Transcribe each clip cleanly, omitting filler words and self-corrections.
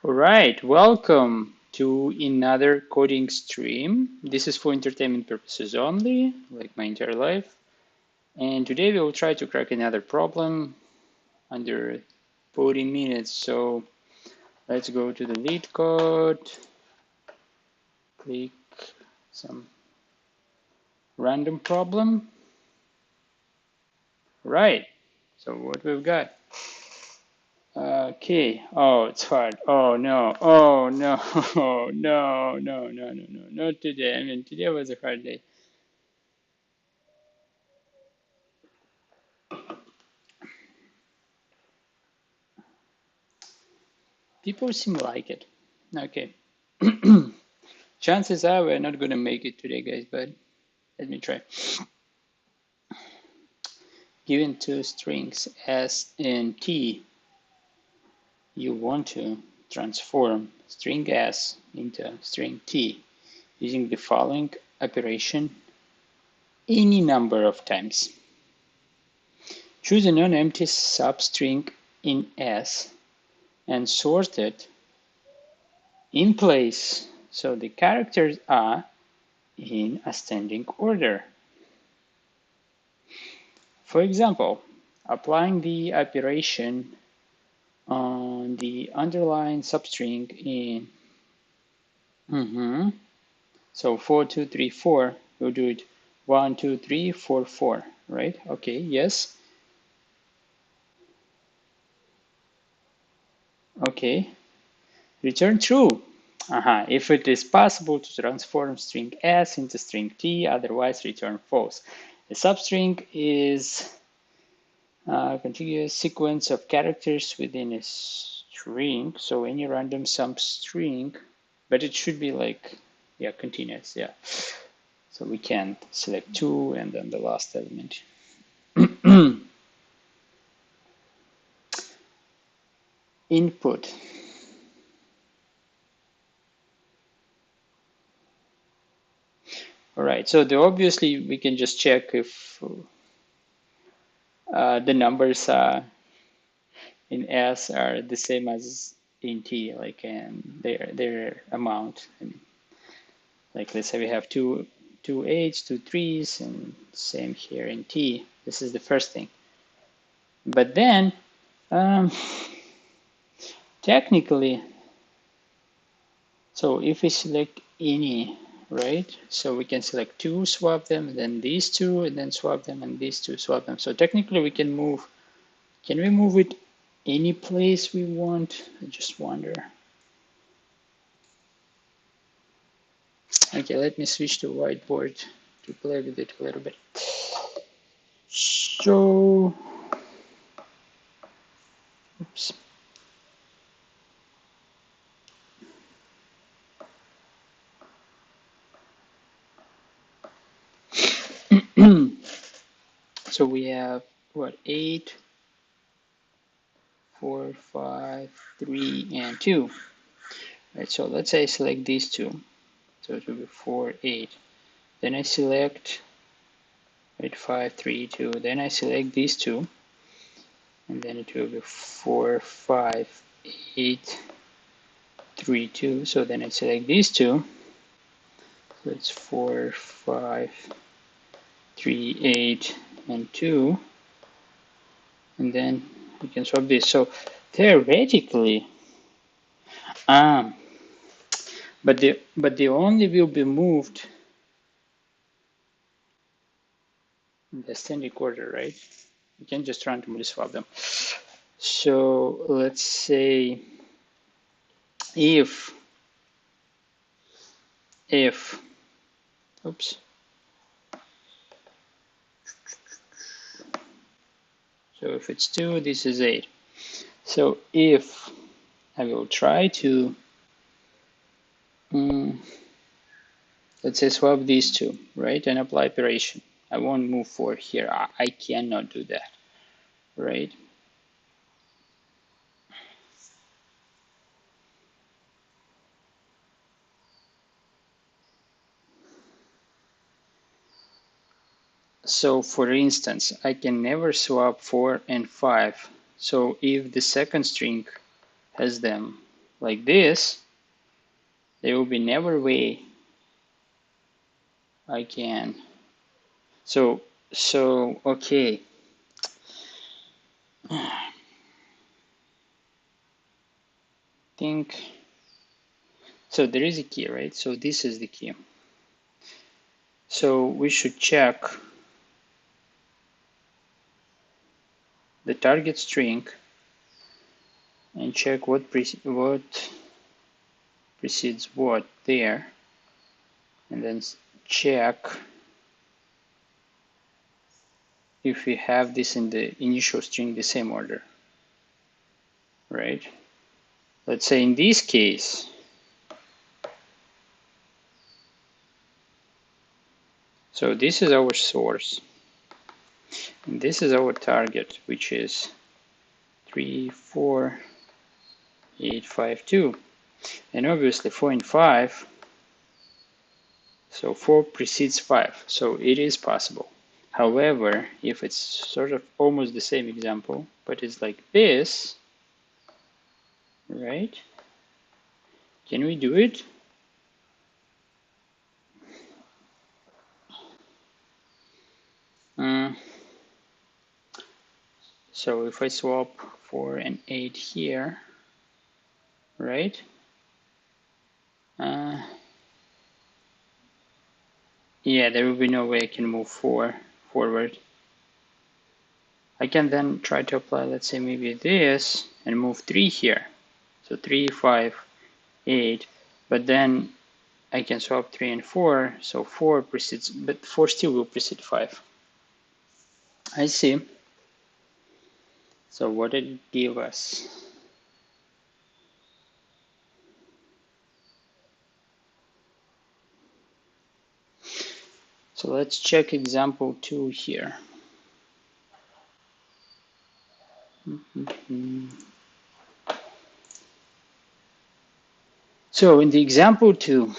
All right, welcome to another coding stream. This is for entertainment purposes only, like my entire life. And today we will try to crack another problem under 40 minutes. So let's go to the lead code, click some random problem. Right, so what we've got. Okay, oh, it's hard. Oh no, oh no, oh, no, no, no, no, no, not today. I mean, today was a hard day. People seem like it. Okay. Chances are we're not going to make it today, guys, but let me try. Given two strings S and T, you want to transform string S into string T using the following operation any number of times. Choose a non-empty substring in S and sort it in place so the characters are in ascending order. For example, applying the operation on the underlined substring in so 4, 2, 3, 4, we'll do it 1, 2, 3, 4, 4, right? Okay, yes. Okay, return true. If it is possible to transform string S into string T, otherwise return false. The substring is a contiguous sequence of characters within a string, so any random substring, but it should be like, yeah, continuous, yeah. So we can select 2 and then the last element. Input. All right, so obviously we can just check if the numbers in S are the same as in T, like their amount. And like let's say we have two 8s, 2 3s, and same here in T. This is the first thing. But then, technically, so if we select any, right? So we can select 2, swap them, then these 2, and then swap them, and these 2, swap them. So technically we can move, can we move it any place we want? I just wonder. Okay, let me switch to whiteboard to play with it a little bit. So, oops. So we have what, 8, 4, 5, 3, and 2. Right, so let's say I select these two. So it will be 4, 8. Then I select 5, 3, 2. Then I select these two. And then it will be 4, 5, 8, 3, 2. So then I select these two. So it's 4, 5, 3, 8, and 2. And then we can swap this. So theoretically, but they only will be moved in the ascending order, right? You can just randomly swap them. So let's say if oops. So if it's 2, this is 8. So if I will try to, let's say swap these two, right, and apply operation. I won't move 4 here. I cannot do that, right? So for instance, I can never swap 4 and 5. So if the second string has them, like this, there will be never way I can. So okay. Think so there is a key, right? So this is the key. So we should check the target string and check what precedes what there, and then check if we have this in the initial string the same order, right? Let's say in this case, so this is our source, and this is our target, which is 3, 4, 8, 5, 2. And obviously 4 and 5, so 4 precedes 5, so it is possible. However, if it's sort of almost the same example, but it's like this, right? Can we do it? So if I swap 4 and 8 here, right? Yeah, there will be no way I can move 4 forward. I can then try to apply, let's say, maybe this and move 3 here. So 3, 5, 8, but then I can swap 3 and 4, so 4 precedes, but 4 still will precede 5. I see. So what did it give us? So let's check example 2 here. So in the example 2,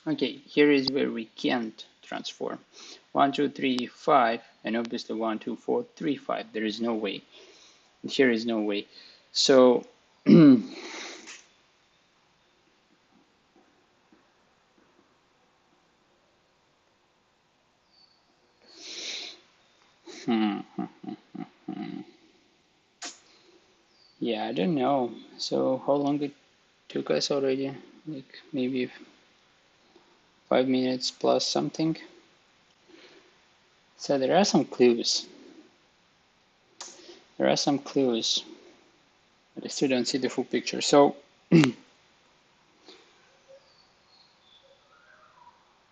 okay, here is where we can't transform. 1, 2, 3, 5, and obviously 1, 2, 4, 3, 5. There is no way. Here is no way. So yeah, I don't know. So how long it took us already? Like maybe 5 minutes plus something. So there are some clues. There are some clues, but I still don't see the full picture. So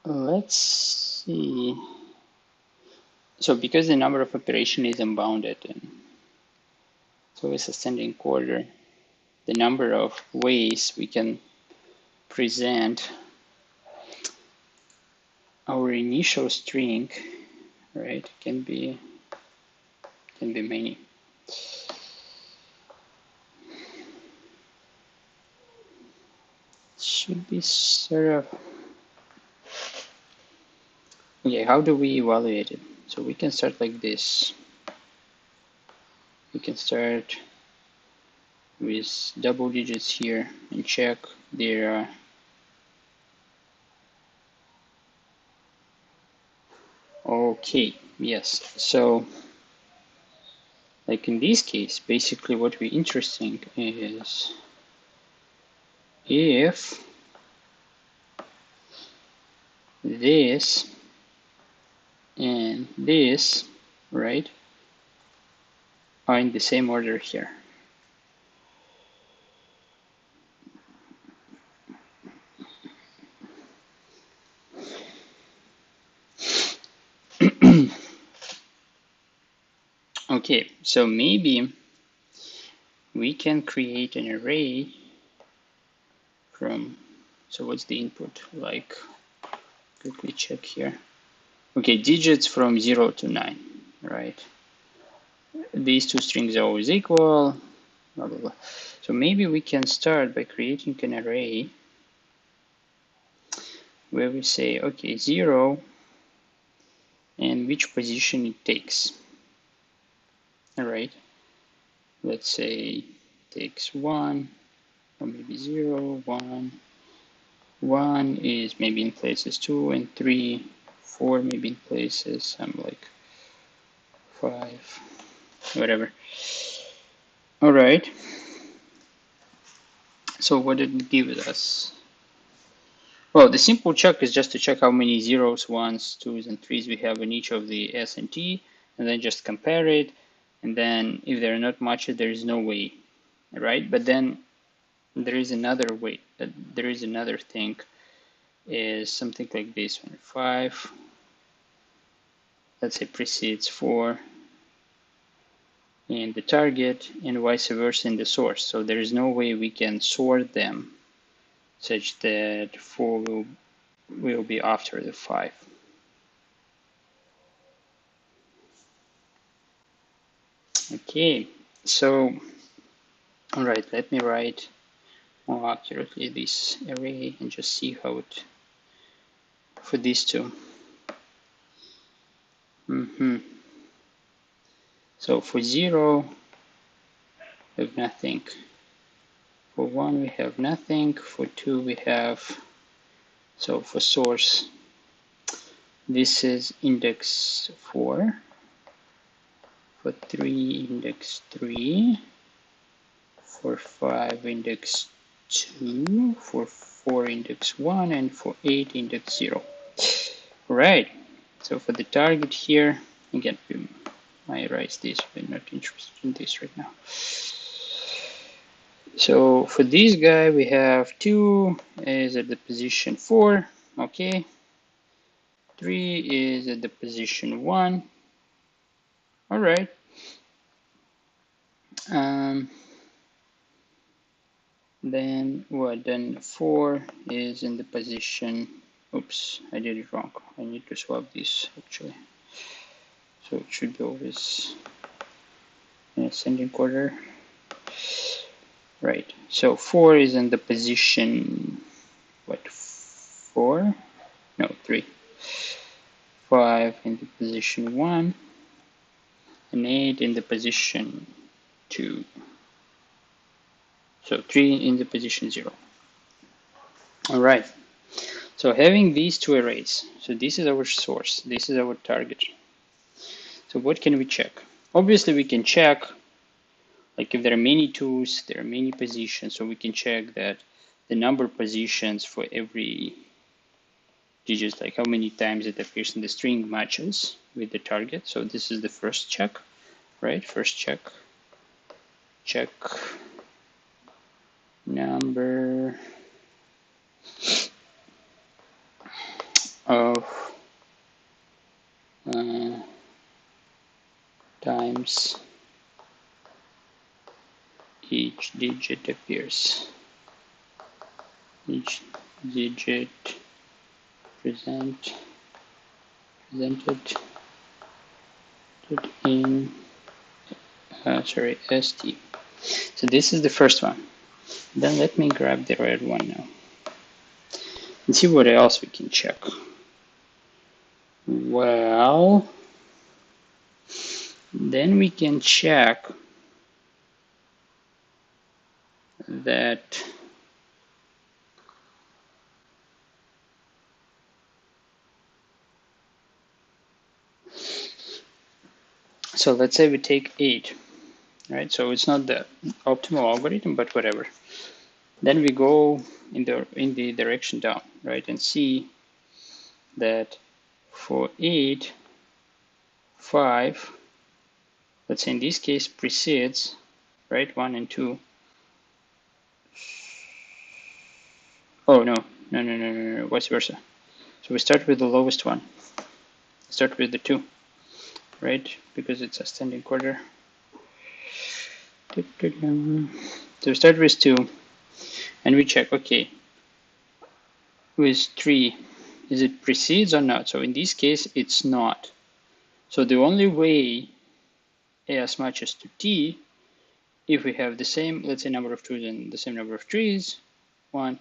let's see. So because the number of operation is unbounded and so it's ascending order, the number of ways we can present our initial string, right, can be many. Should be sort of, okay, how do we evaluate it? So we can start like this. We can start with double digits here and check their okay, yes. So like in this case, basically what we're interesting is if this and this, right, are in the same order here. Okay, so maybe we can create an array from, so what's the input? Like, quickly check here. Okay, digits from 0 to 9, right? These two strings are always equal, blah, blah, blah. So maybe we can start by creating an array where we say, okay, 0 and which position it takes. All right, let's say takes 1, or maybe 0, 1. 1 is maybe in places 2 and 3, 4 maybe in places, I'm like 5, whatever. All right, so what did it give us? Well, the simple check is just to check how many zeros, ones, twos, and threes we have in each of the S and T, and then just compare it. And then if there are not matches, there is no way, right? But then there is another way. There is another thing, is something like this one. 5, let's say precedes 4 in the target, and vice versa in the source. So there is no way we can sort them such that 4 will be after the 5. Okay, so all right, let me write more accurately this array and just see how it for these two. So for 0 we have nothing. For 1 we have nothing. For 2 we have, so for source this is index 4. For 3 index 3. For 5 index 2. For 4 index 1, and for 8 index 0. Right, so for the target here, again, we might erase this, we're not interested in this right now. So for this guy, we have 2 is at the position 4, okay. 3 is at the position 1, all right. Then what? Then 4 is in the position, oops, I did it wrong. I need to swap this actually. So it should be always in ascending order. Right, so 4 is in the position, what, 4? No, 3. 5 in the position 1, and 8 in the position 2. So 3 in the position 0. All right, so having these two arrays, so this is our source, this is our target. So what can we check? Obviously we can check, like if there are many twos, there are many positions, so we can check that the number of positions for every digits, like how many times it appears in the string, matches with the target. So this is the first check, right? First check number of times each digit appears. Each digit presented in st. So this is the first one. Then let me grab the red one now and see what else we can check. Well, then we can check that so let's say we take 8, right? So it's not the optimal algorithm, but whatever. Then we go in the direction down, right, and see that for 8, 5, let's say in this case precedes, right, 1 and 2. Oh no, vice versa. So we start with the lowest one. Start with the 2, right, because it's ascending order. So we start with 2, and we check, okay, with 3, is it precedes or not? So in this case, it's not. So the only way as matches to T, if we have the same, let's say, number of twos and the same number of trees, 1,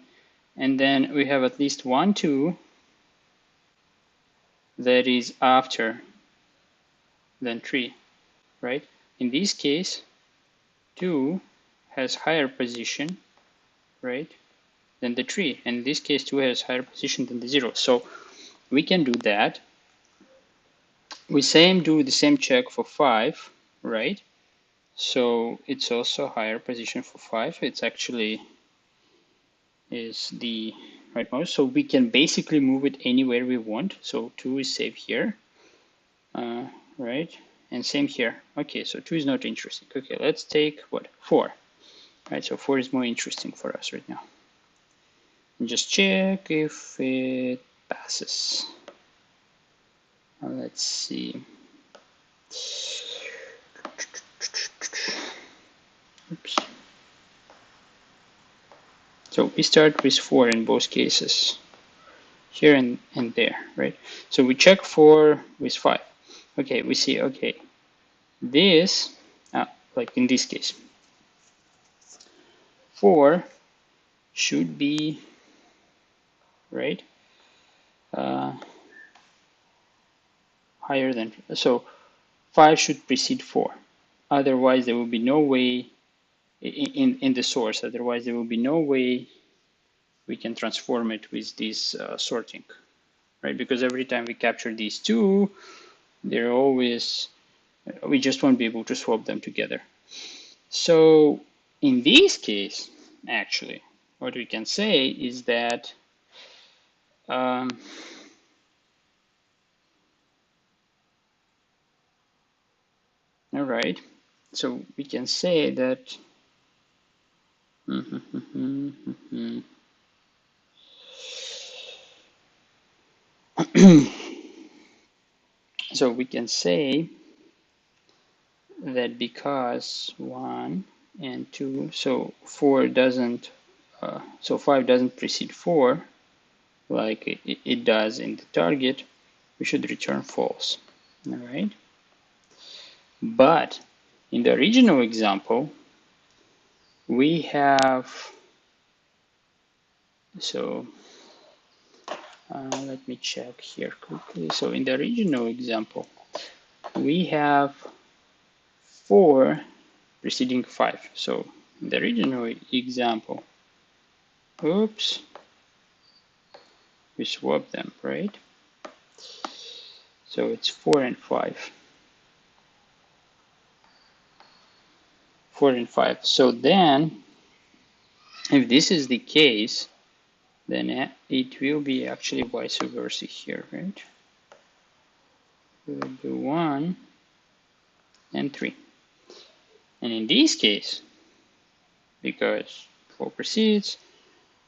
and then we have at least 1, 2 that is after than 3, right? in this case, 2 has higher position, right, than the 3. And in this case, 2 has higher position than the 0. So we can do that. We do the same check for 5, right? So it's also higher position for 5. It's actually is the rightmost. So we can basically move it anywhere we want. So 2 is safe here, right? And same here. Okay, so 2 is not interesting. Okay, let's take what? 4. Right, so 4 is more interesting for us right now. And just check if it passes. Let's see. Oops. So we start with 4 in both cases, here and there, right? So we check 4 with 5. Okay, we see, okay, this, like in this case, 4 should be, right, higher than, so 5 should precede 4. Otherwise, there will be no way in the source. Otherwise, there will be no way we can transform it with this sorting, right? Because every time we capture these two, they're always, we just won't be able to swap them together. So in this case, actually, what we can say is that all right, so we can say that so we can say that because 1 and 2, so 4 doesn't, so 5 doesn't precede 4 like it does in the target, we should return false. All right. But in the original example, we have, so let me check here quickly. So in the original example, we have 4 preceding 5. So in the original example, oops, we swap them, right? So it's 4 and 5. 4 and 5. So then, if this is the case, then it will be actually vice versa here, right? We will do 1 and 3. And in this case, because 4 precedes,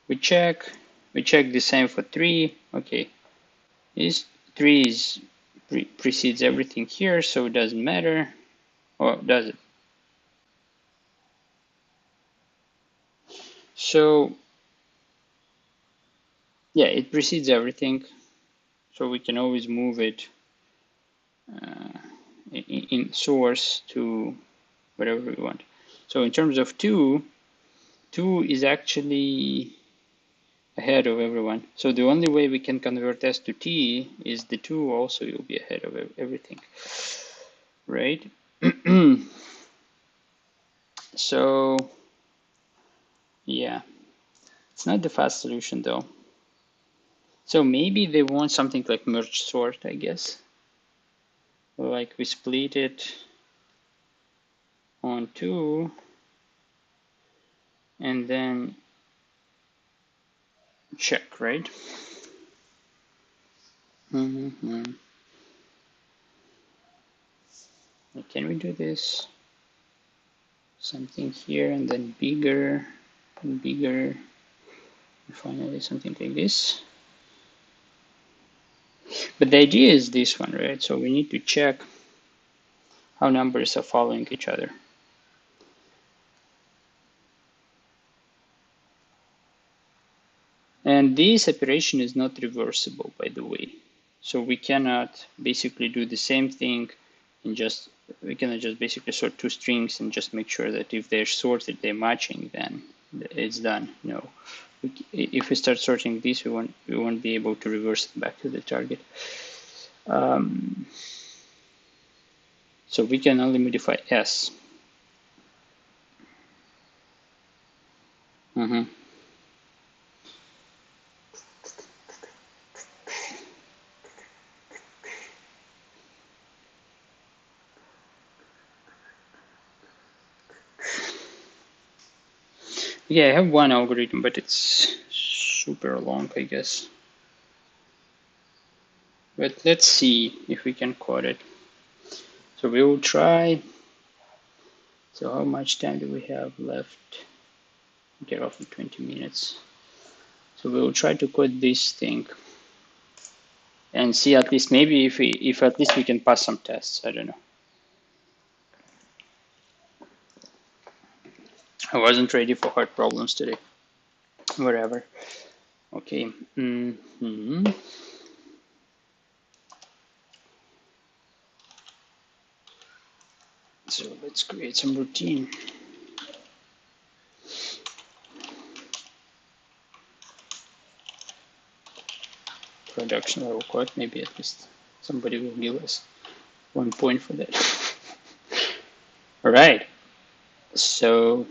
we check the same for 3. Okay, this 3 is precedes everything here, so it doesn't matter. Or does it? So yeah, it precedes everything, so we can always move it in source to whatever we want. So in terms of 2 is actually ahead of everyone. So the only way we can convert S to T is the 2 also will be ahead of everything, right? So yeah, it's not the fast solution though. So maybe they want something like merge sort, I guess. Like we split it on 2 and then check, right? Can we do this? Something here and then bigger and bigger, and finally something like this. But the idea is this one, right? So we need to check how numbers are following each other. And this operation is not reversible, by the way. So we cannot basically do the same thing and we cannot just basically sort two strings and just make sure that if they're sorted, they're matching, then it's done. No. If we start sorting this, we won't be able to reverse it back to the target. So we can only modify s. Yeah, I have one algorithm, but it's super long, I guess. But let's see if we can code it. So we will try. So how much time do we have left? Get off in 20 minutes. So we will try to code this thing and see at least maybe if at least we can pass some tests. I don't know. I wasn't ready for hard problems today. Whatever. Okay. So let's create some routine. Production level code. Maybe at least somebody will give us 1 point for that. All right. So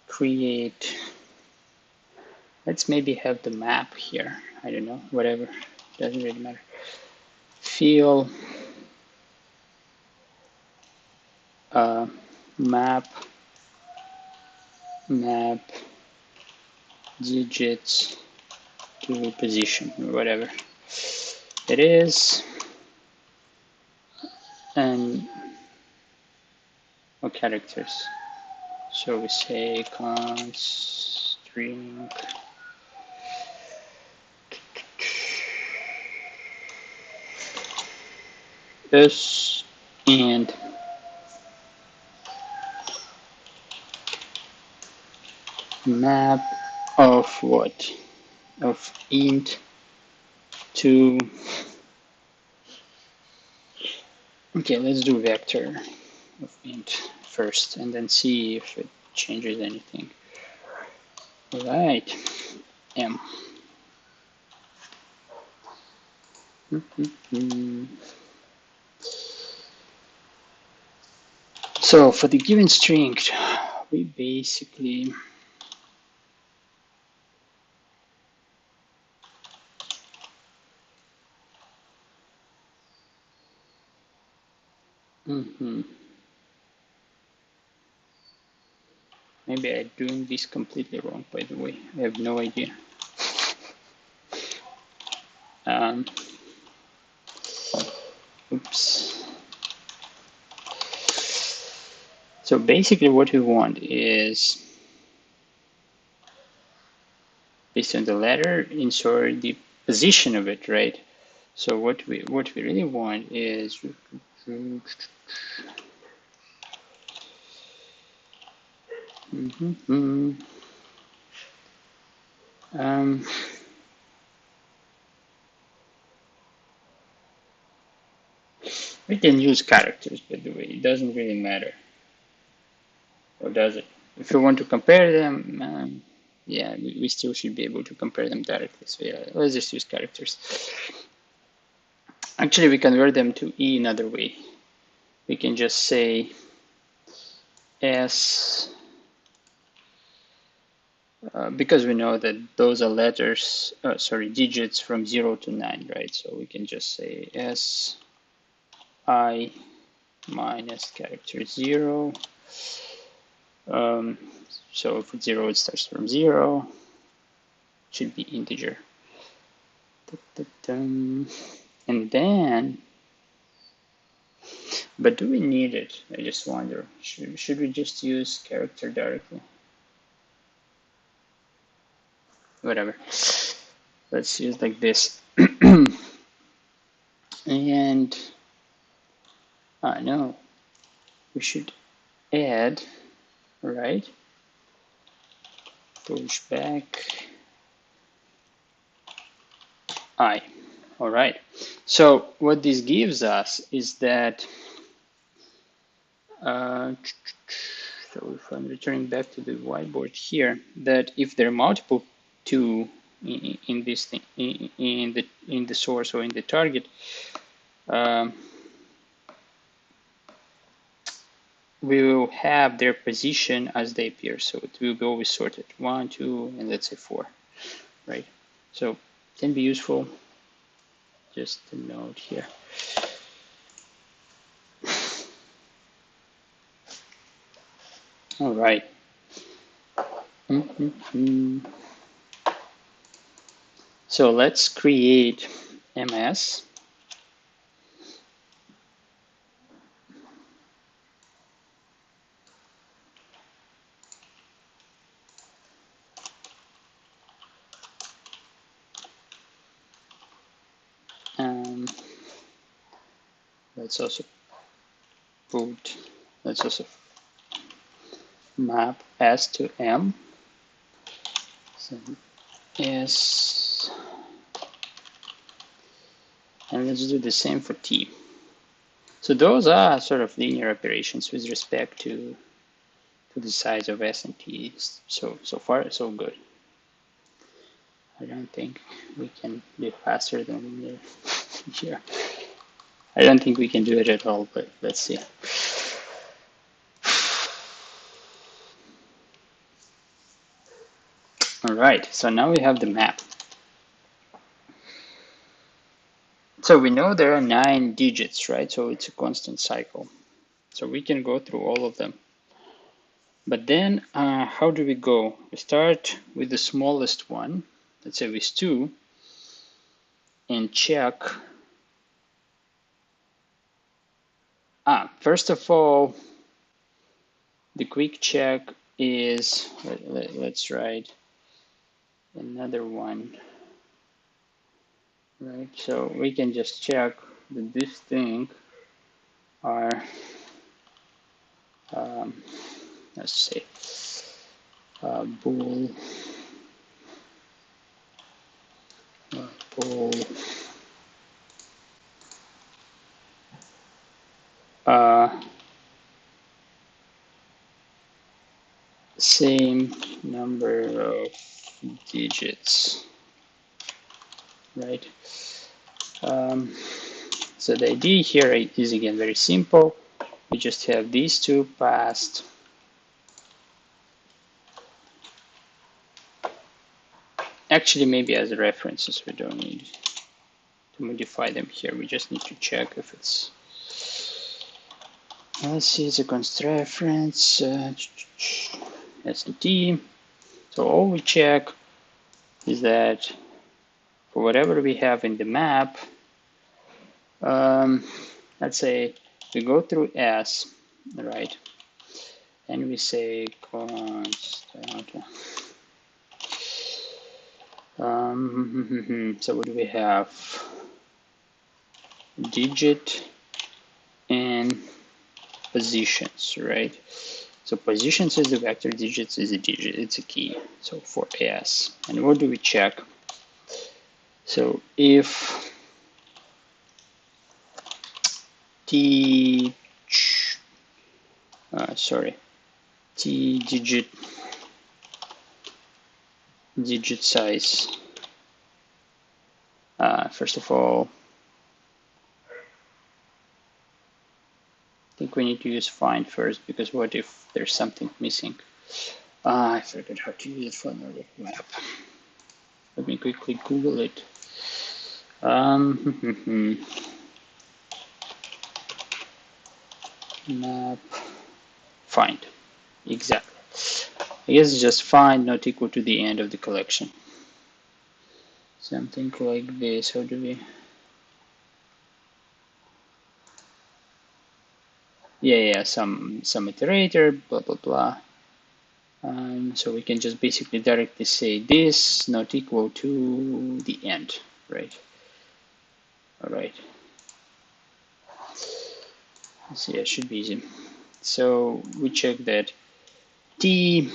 create. Let's maybe have the map here. I don't know. Whatever. Doesn't really matter. Fill map digits to position or whatever it is, and characters. So we say constring this and map of what? Of int to, okay, let's do vector of int first and then see if it changes anything. All right, m. So for the given string, we basically maybe I'm doing this completely wrong, by the way. I have no idea. Oops. So basically what we want is, based on the letter, insert the position of it, right? So what we really want is we can use characters, by the way. It doesn't really matter. Or does it? If you want to compare them, yeah, we still should be able to compare them directly. So yeah, let's just use characters. Actually, we convert them to E another way. We can just say S, because we know that those are letters, digits from 0 to 9, right? So we can just say S I minus character 0. So for 0, it starts from 0. Should be integer. And then, but do we need it? I just wonder. Should we just use character directly? Whatever. Let's use like this. And no, we should add, right? Push back I. All right. So what this gives us is that So if I'm returning back to the whiteboard here, that if there are multiple 2 in this thing, in the source or in the target, we will have their position as they appear. So it will be always sorted 1, 2, and let's say 4, right? So can be useful. Just a note here. All right. So let's create MS. Let's also map S to M. So S, and let's do the same for T. So those are sort of linear operations with respect to the size of S and T. So far, so good. I don't think we can be faster than linear here. I don't think we can do it at all, but let's see. All right, so now we have the map. So we know there are 9 digits, right? So it's a constant cycle. So we can go through all of them. But then how do we go? We start with the smallest one, let's say with 2, and check. First of all, the quick check is, let's write another one, right? So we can just check that this thing are, let's say, bool, same number of digits, right? So the idea here is again very simple. We just have these two passed. Actually, maybe as references, we don't need to modify them here. We just need to check if it's. Let's see, the const reference S to T. So all we check is that for whatever we have in the map, let's say we go through S, right? And we say const. So what do we have? Digit and positions, right? So positions is the vector, digits is a digit, it's a key. So for S. And what do we check? So if T digit size. First of all, I think we need to use find first, because what if there's something missing? I forgot how to use it for another map. Let me quickly Google it. Map find, exactly. I guess it's just find not equal to the end of the collection. Something like this. How do we? Yeah, some iterator, blah blah blah. So we can just basically directly say this not equal to the end, right? All right. Let's see, it should be easy. So we check that T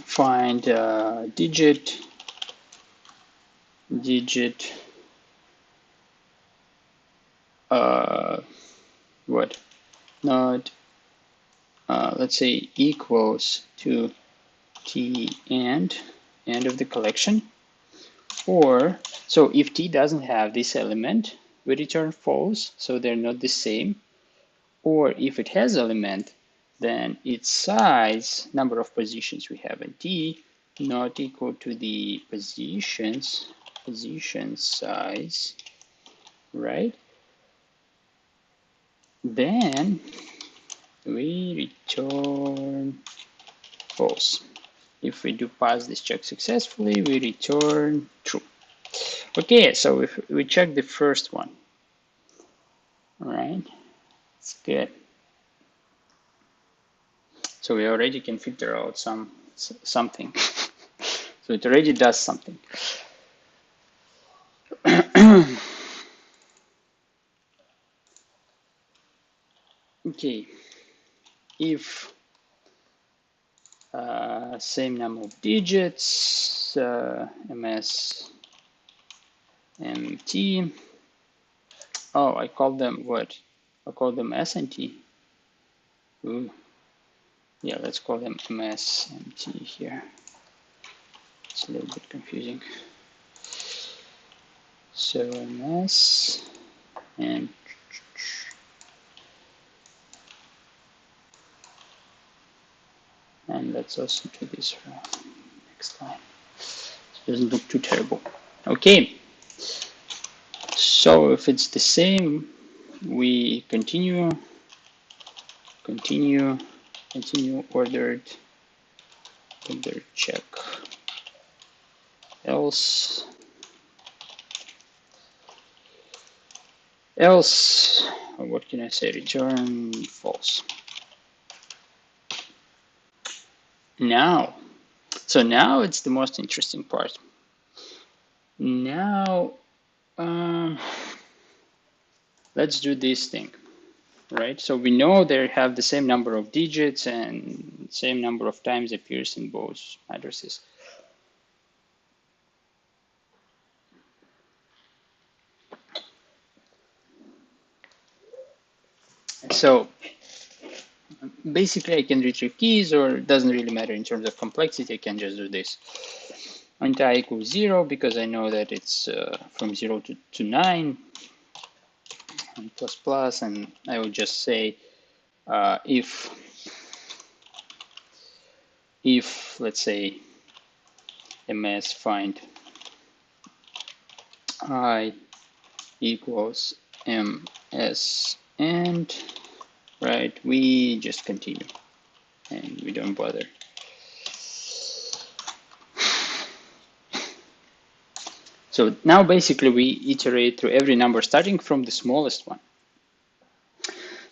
find digit what not let's say equals to t end of the collection, or so if t doesn't have this element, we return false, so they're not the same. Or if it has element, then its size, number of positions we have in t, not equal to the position size, right? Then we return false. If we do pass this check successfully, we return true. Okay, so if we check the first one, all right, it's good. So we already can filter out something. So it already does something. Okay, if same number of digits, ms mt. Oh, I call them what? I call them s and t. Ooh. Yeah, let's call them ms mt here. It's a little bit confusing. So ms and let's also do this for next line. It doesn't look too terrible. Okay. So if it's the same, we continue ordered check. Else, what can I say? Return false. Now, so now it's the most interesting part. Now, let's do this thing, right? So we know they have the same number of digits and same number of times appears in both addresses. So basically I can retrieve keys, or it doesn't really matter in terms of complexity, I can just do this. Int I equals 0 because I know that it's from 0 to 9, and plus plus, and I would just say if let's say ms find I equals ms and, right, we just continue and we don't bother. So now basically we iterate through every number starting from the smallest one.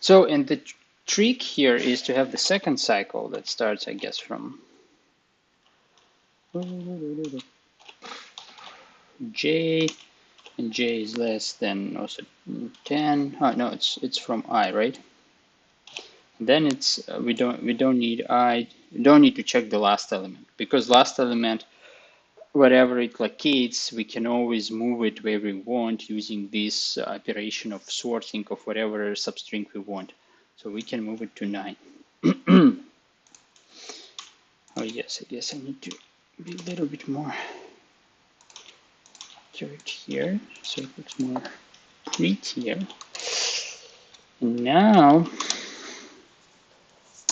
So, and the trick here is to have the second cycle that starts, I guess, from j, and j is less than also 10. Oh no, it's from I, right? Then it's we don't need I, we don't need to check the last element, because last element, whatever it locates, we can always move it where we want using this operation of sorting of whatever substring we want. So we can move it to 9. Oh yes, I guess I need to be a little bit more accurate here, so it looks more prettier. And now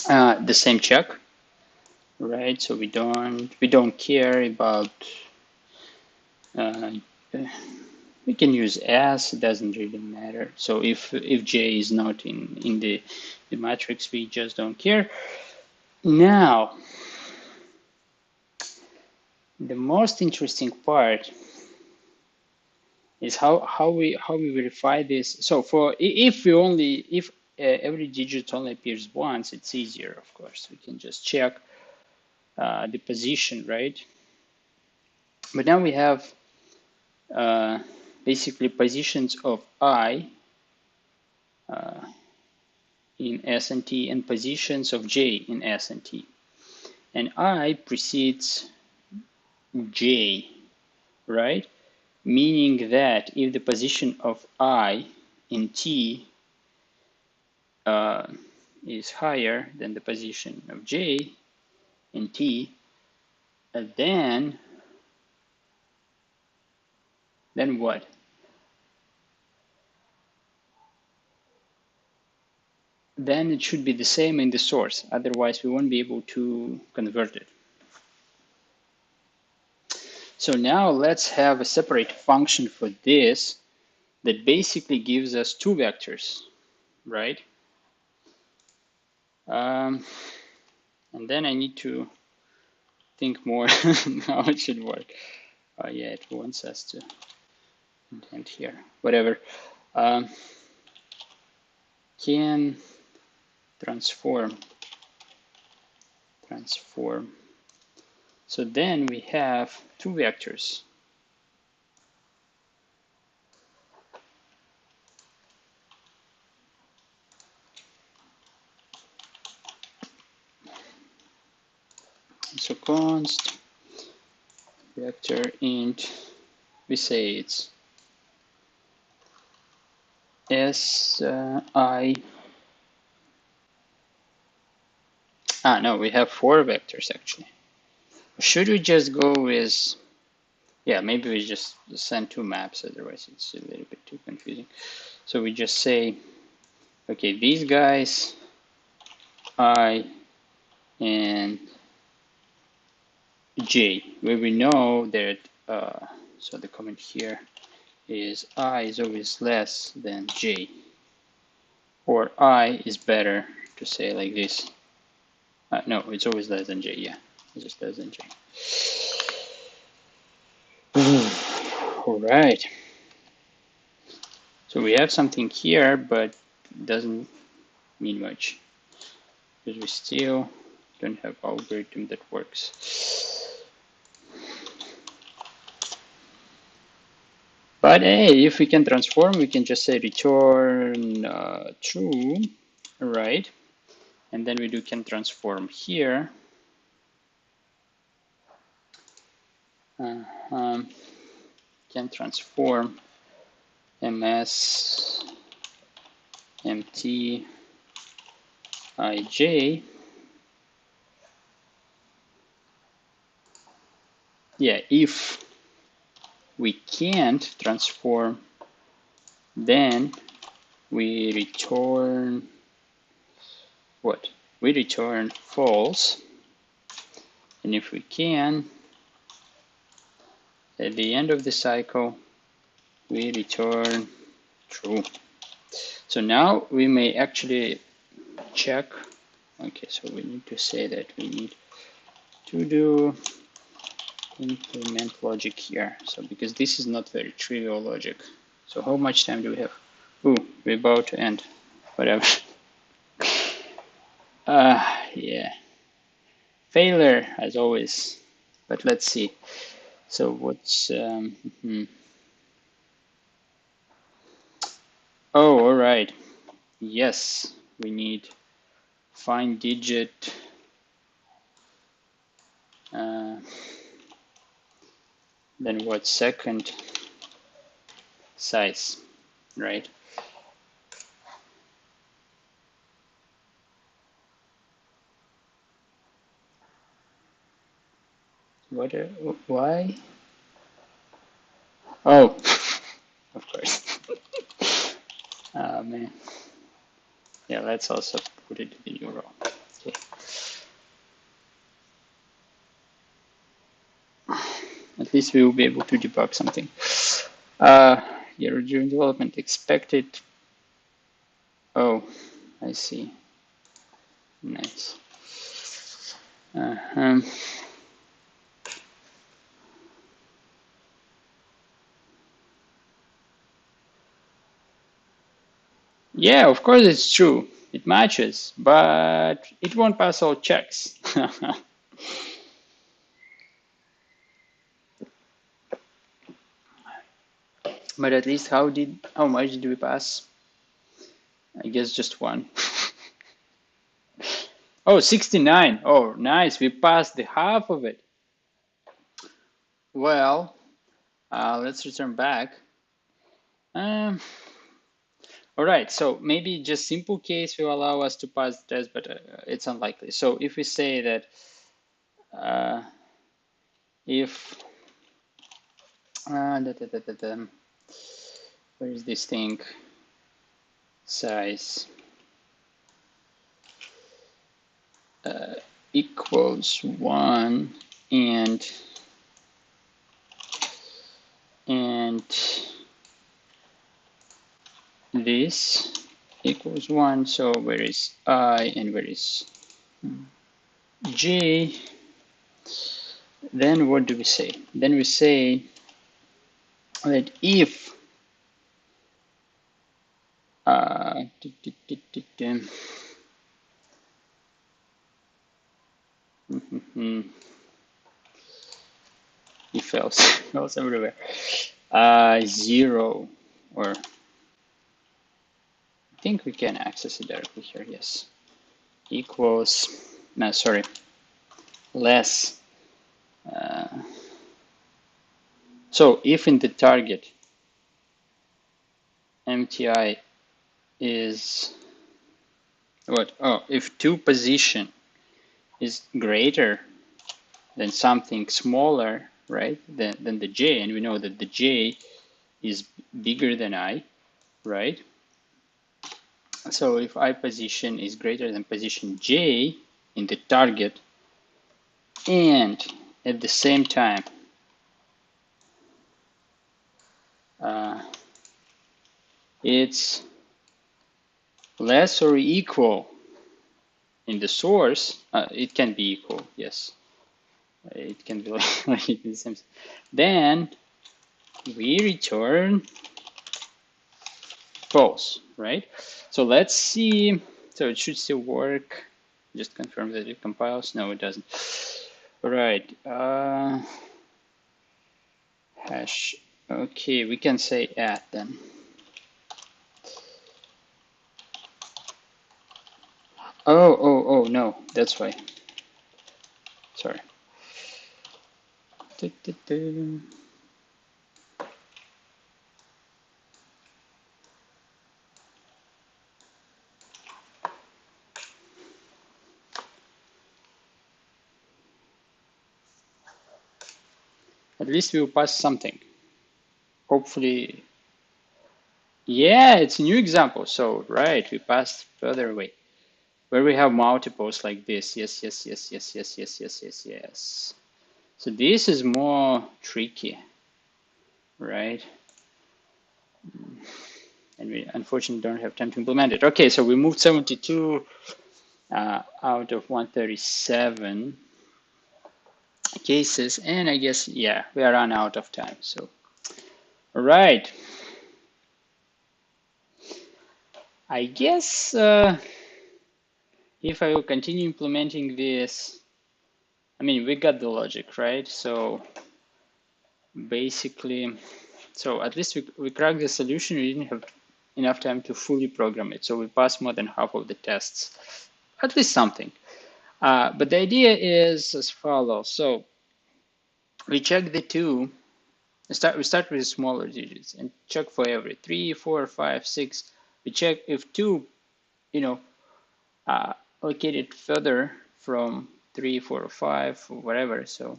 the same check, right? So we don't care about. We can use as, it doesn't really matter. So if j is not in the matrix, we just don't care. Now, the most interesting part is how we verify this. So for if every digit only appears once, it's easier, of course. We can just check the position, right? But now we have basically positions of I in S and T and positions of J in S and T. And I precedes J, right? Meaning that if the position of I in T is higher than the position of J and T, then what? Then it should be the same in the source. Otherwise, we won't be able to convert it. So now let's have a separate function for this that basically gives us two vectors, right? And then I need to think more how it should work. Oh yeah, it wants us to indent here. Whatever. Can transform. So then we have two vectors. So const vector int, we say it's si. No, we have four vectors actually. Should we just go with, yeah, maybe we just send two maps, otherwise it's a little bit too confusing. So we just say, okay, these guys, I and J, where we know that, so the comment here is I is always less than J, or I is better to say like this. No, it's always less than J, yeah, it's just less than J. All right. So we have something here, but it doesn't mean much because we still don't have algorithm that works. But hey, if we can transform, we can just say return true, right? And then we do can transform here. Can transform ms mt ij. Yeah, if we can't transform, then we return what? We return false. And if we can, at the end of the cycle, we return true. So now we may actually check. Okay, so we need to say that we need to do implement logic here. So because this is not very trivial logic. So how much time do we have? Ooh, we're about to end. Whatever. Yeah. Failure as always. But let's see. So what's Oh, all right. Yes, we need find digit. Then what second size, right? What? Why? Oh, of course. Oh man. Yeah, let's also put it in the new row. Okay. At least we will be able to debug something. Yeah, during development expected. Oh, I see. Nice. Yeah, of course it's true. It matches, but it won't pass all checks. But at least how much did we pass? I guess just one. Oh, 69. Oh, nice. We passed the half of it. Well, let's return back. All right, so maybe just simple case will allow us to pass the test, but it's unlikely. So if we say that uh, if where is this thing size equals 1 and this equals 1, so where is I and where is j, then what do we say? Then we say that if uh, if else, else everywhere, 0, or I think we can access it directly here, yes, equals, no, sorry, less. So if in the target MTI is what? Oh, if two position is greater than something smaller, right, than the J, and we know that the J is bigger than I, right? So if I position is greater than position J in the target, and at the same time it's less or equal in the source, it can be equal, yes. It can be like the same. Then we return false, right? So let's see. So it should still work. Just confirm that it compiles. No, it doesn't. All right. Hash. Okay, we can say at then. Oh, no, that's why. Sorry. At least we'll pass something. Hopefully. Yeah, it's a new example. So, right, we passed further away. Where we have multiples like this. Yes, yes, yes, yes, yes, yes, yes, yes, yes. So this is more tricky, right? And we unfortunately don't have time to implement it. Okay, so we moved 72 out of 137 cases, and I guess, yeah, we are run out of time. So, all right. I guess if I will continue implementing this, I mean, we got the logic, right? So basically, so at least we cracked the solution. We didn't have enough time to fully program it. So we passed more than half of the tests, at least something. But the idea is as follows. So we check the two. We start with smaller digits and check for every 3, 4, 5, 6. We check if two, located further from 3, 4, or 5, or whatever. So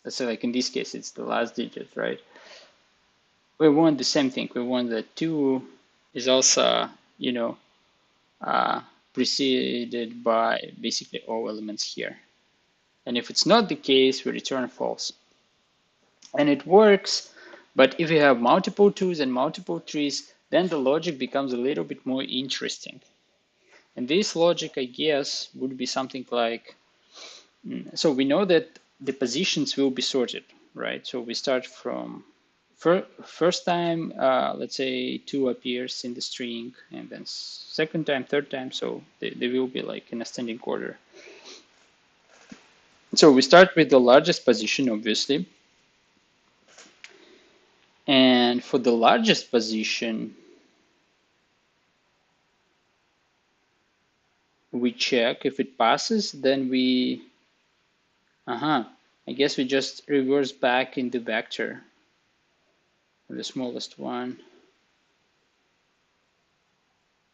let's say like in this case, it's the last digit, right? We want the same thing. We want that 2 is also, preceded by basically all elements here. And if it's not the case, we return false. And it works, but if you have multiple 2s and multiple 3s, then the logic becomes a little bit more interesting. And this logic, I guess, would be something like, so we know that the positions will be sorted, right? So we start from first time, let's say 2 appears in the string, and then second time, third time, so they will be like in ascending order. So we start with the largest position, obviously. And for the largest position, we check if it passes, then we, I guess we just reverse back in the vector, the smallest one.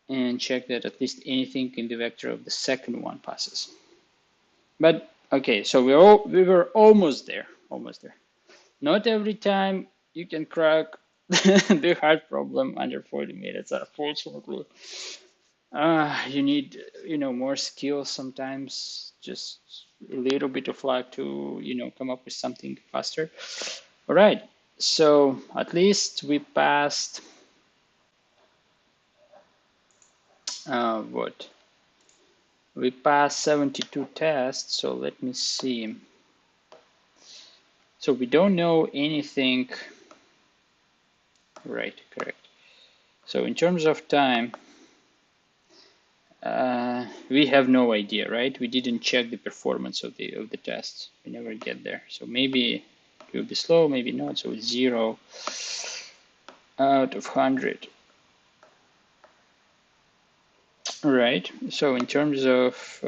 and check that at least anything in the vector of the second one passes. But okay, so we were almost there, almost there. Not every time you can crack the hard problem under 40 minutes, unfortunately. You need, more skill sometimes, just a little bit of luck to, come up with something faster. All right, so at least we passed, what? We passed 72 tests, so let me see. So we don't know anything, right, correct. So in terms of time, we have no idea, right? We didn't check the performance of the tests. We never get there. So maybe it will be slow, maybe not. So 0 out of 100. Right. So in terms of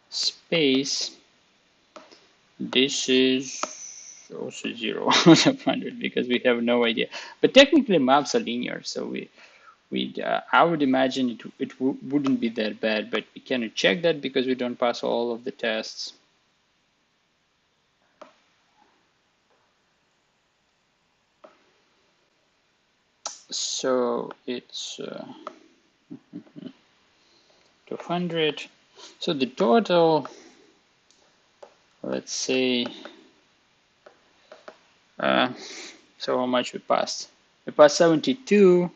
space, this is also 0 out of 100 because we have no idea. But technically, maps are linear, so I would imagine it wouldn't be that bad, but we cannot check that because we don't pass all of the tests. So it's 200. So the total, let's say, so how much we passed? We passed 72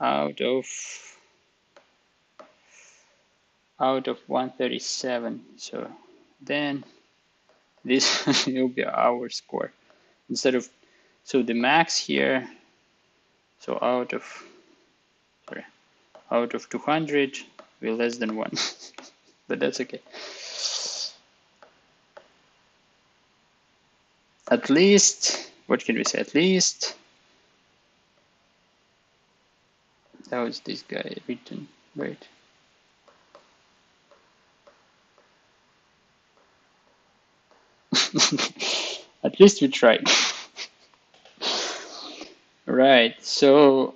out of 137. So then this will be our score instead of, so the max here, so out of 200 we're less than 1. But that's okay. At least, what can we say? At least, how is this guy written? Right. At least we tried. Right, so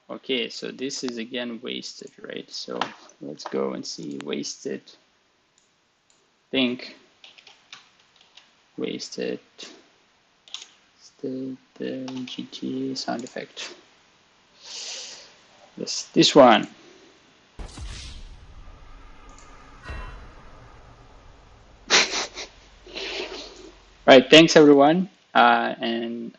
okay, so this is again wasted, right? So let's go and see wasted. Think wasted. The GT sound effect. This one. Right, thanks everyone, and